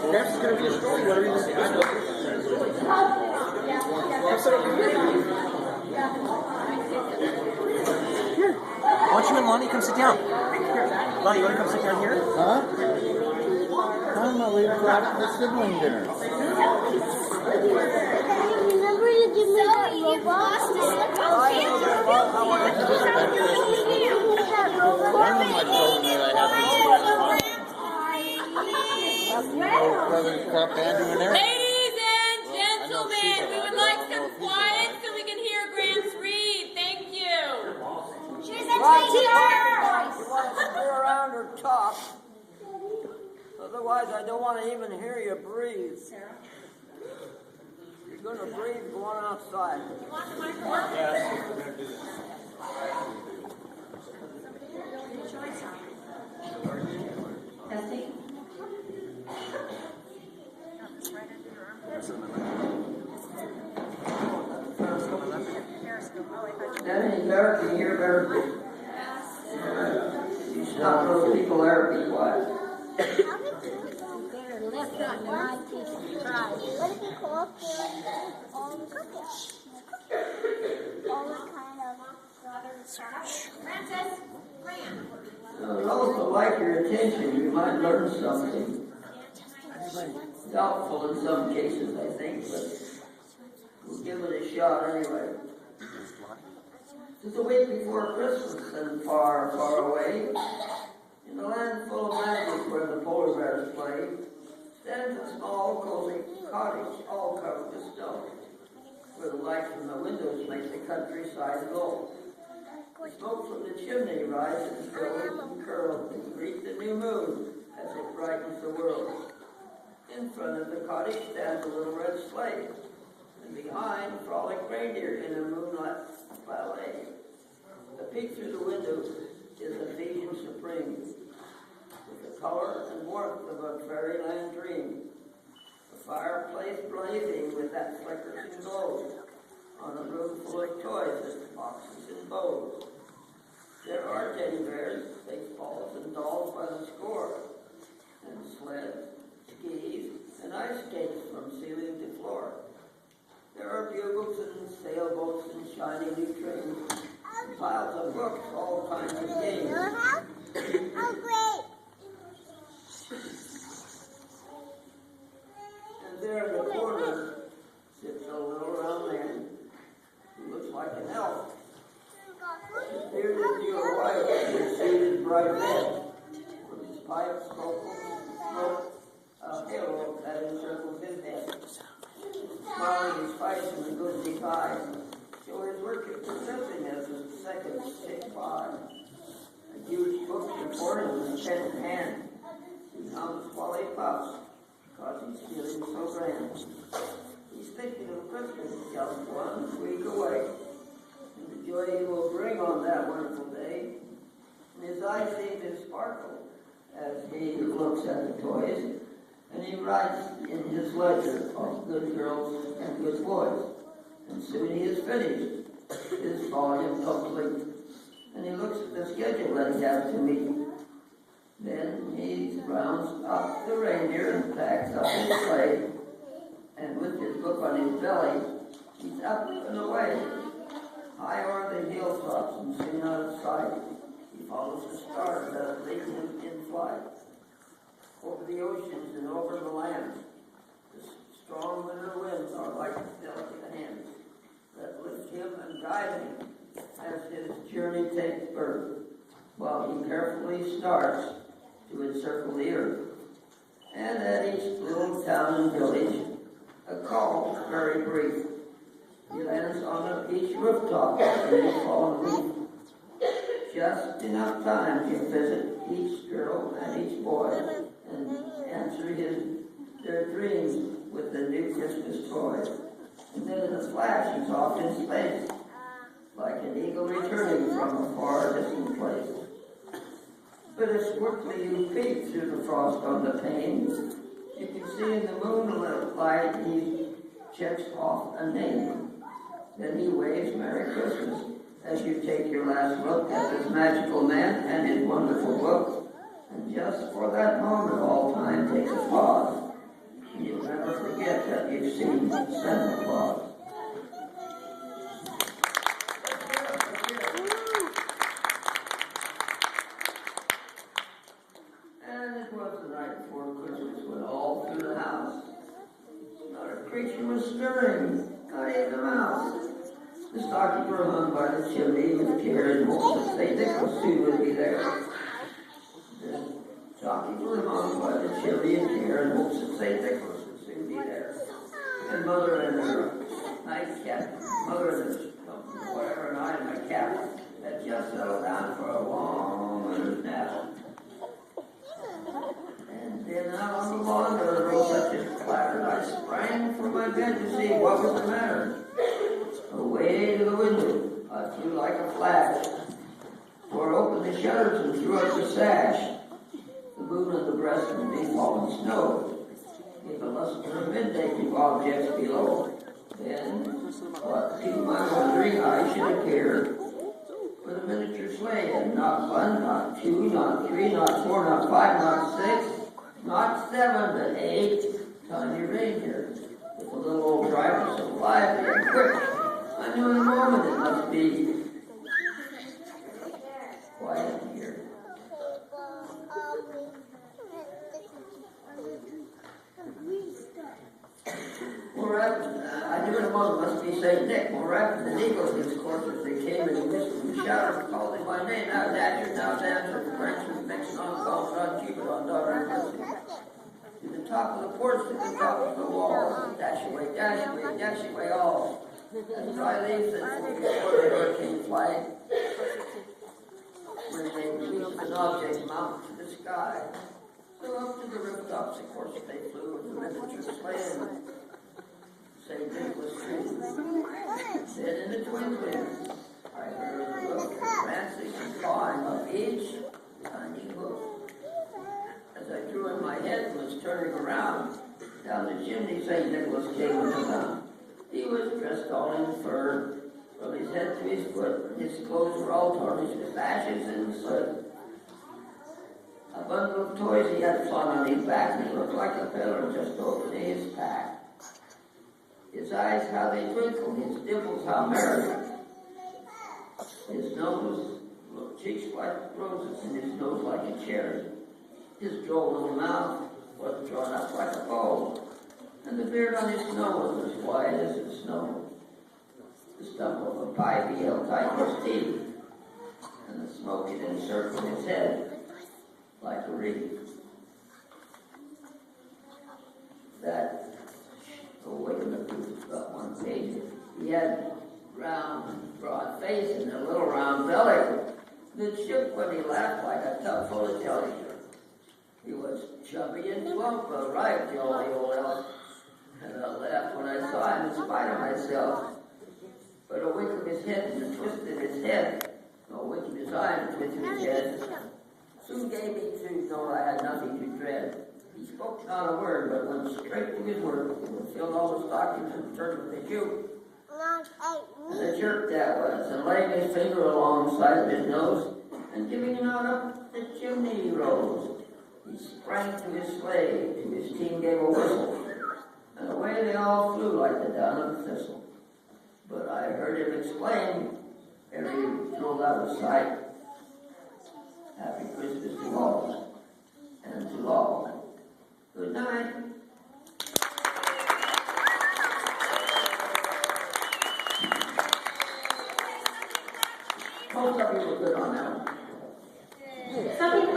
Gramps is going to be a story, whatever you say. I know. Here. Why don't you and Lonnie come sit down? Here. Lonnie, you want to come sit down here? Huh? I'm not leaving for the sibling dinner. Remember you give me that robot? Ladies and gentlemen, we would like some quiet so we can hear Gramps read. Thank you. She's a teacher! You want to sit around or talk? Otherwise, I don't want to even hear you breathe. You're going to breathe going outside. Danny, Derek, can you hear better? You stop those people there, be quiet. They're left on my piece of fries. What if you go up there and all the cookies? All the kind of Francis, Those who like your attention, you might learn something. Doubtful in some cases, I think, but we'll give it a shot anyway. It's a week before Christmas and far, far away, in a land full of magic where the polar bears play, stands a small, cozy cottage all covered with snow, where the light from the windows makes the countryside glow. The smoke from the chimney rises, curls and curls to greet the new moon as it brightens the world. In front of the cottage stands a little red sleigh, and behind frolic reindeer in a moonlight ballet. The peek through the window is a vision supreme, with the color and warmth of a fairyland dream. The fireplace blazing with that flickering glow on a room full of toys and boxes and bows. There are teddy bears, baseballs, and dolls by the score, and sleds, skis, and ice skates from ceiling to floor. There are bugles and sailboats and shiny new trains, and piles of books, all kinds of games. Oh, great! And there in the corner sits a little round man who looks like an elf. His beard is pure white and his suit is bright red, with his pipe smoke a halo that encircles his head. Smiling his face and the good deep eyes show his work is progressing as the seconds tick by. A huge book before him is pen in hand. He hums while he puffs, because he's feeling so grand. He's thinking of Christmas just 1 week away, and the joy he will bring on that wonderful day. And his eyes seem to sparkle as he looks at the toys, and he writes in his ledger of good girls and good boys. And soon he is finished, his volume complete. And he looks at the schedule that he has to meet. Then he rounds up the reindeer and packs up his sleigh. And with his book on his belly, he's up and away. High o'er the hilltops and soon out of sight, he follows the stars that lead him in flight. Over the oceans and over the lands, the strong winter winds are like delicate hands that lift him and guide him as his journey takes birth, while he carefully starts to encircle the earth. And at each little town and village, a call very brief. He lands on each rooftop in a fallen leaf. Just enough time to visit each girl and each boy and answer their dreams with the new Christmas toys. And then in a flash, he's off in space, like an eagle returning from a far distant place. But as quickly you peek through the frost on the pane, you can see in the moonlight he checks off a name. Then he waves Merry Christmas as you take your last look at this magical man and his wonderful book. And just for that moment, all time takes a pause. And you'll never forget that you've seen Santa Claus. And it was the night before Christmas when all through the house, not a creature was stirring, not even a mouse. The stockings were hung by the chimney with care and hopes that St. Nicholas soon would be there. The stockings were hung by the chimney in care and hopes that St. Nicholas would soon be there. And Mother and her nightcap, Mother and her whatever, and I in my cap, had just settled down for a long winter's nap. And then out on the lawn there arose such a clatter, I sprang from my bed to see what was the matter. Away to the window, I flew like a flash, tore open the shutters and threw up the sash. The moon on the breast of the big fallen snow gave a luster of midday to objects below. Then, what to my wondering eye should appear with a miniature sleigh, and not one, not two, not three, not four, not five, not six, not seven, but 8 tiny reindeer, with a little old driver so lively and quick. I knew in a moment it must be quiet here. More rapid, I knew in a moment it must be St. Nick. More rapid than eagles, these coursers they came and whistled and shouted, calling my name. Now Dasher, now Dancer, Frenchman, mixing on calls, on Cupid, on daughter, and listen. To the top of the porch, to the top of the wall, dash away, all. And dry leaves that before the hurricane flag, when they released an object mounted to the sky. So up to the rooftops, of course, they flew with the miniature sleigh. St. Nicholas tree. Then in the twinkling, I heard the look of prancing and pawing of each tiny hoof. As I drew in my head and was turning around, down the chimney St. Nicholas came with a sound. He was dressed all in fur, from his head to his foot. His clothes were all tarnished with ashes and soot. A bundle of toys he had flung on his back, and he looked like a feller just opening his pack. His eyes, how they twinkled, his dimples, how merry. His nose, cheeks like roses, and his nose like a cherry. His droll little mouth was drawn up like a bow, and the beard on his nose was as white as the snow. The stump of a pipe he held tight in his teeth, and the smoke it encircled his head like a wreath. That wait a minute, about one page. He had round, broad face and a little round belly that shook when he laughed like a tub full of jelly. He was chubby and plump, a right jolly old elf. And I laughed when I saw him in spite of myself. But a wink of his head and a twist of his head, a wink of his eye and a twist of his head, soon gave me to know I had nothing to dread. He spoke not a word, but went straight to his work, and filled all the stockings and turned with a shoe. And a jerk that was, and laying his finger alongside of his nose, and giving him out up the chimney he rose. He sprang to his sleigh, to his team gave a whistle, and away they all flew like the down of a thistle. But I heard him exclaim, ere he rolled out of sight, Happy Christmas to all, and to all. Good night. Most of you were good on that one. Some people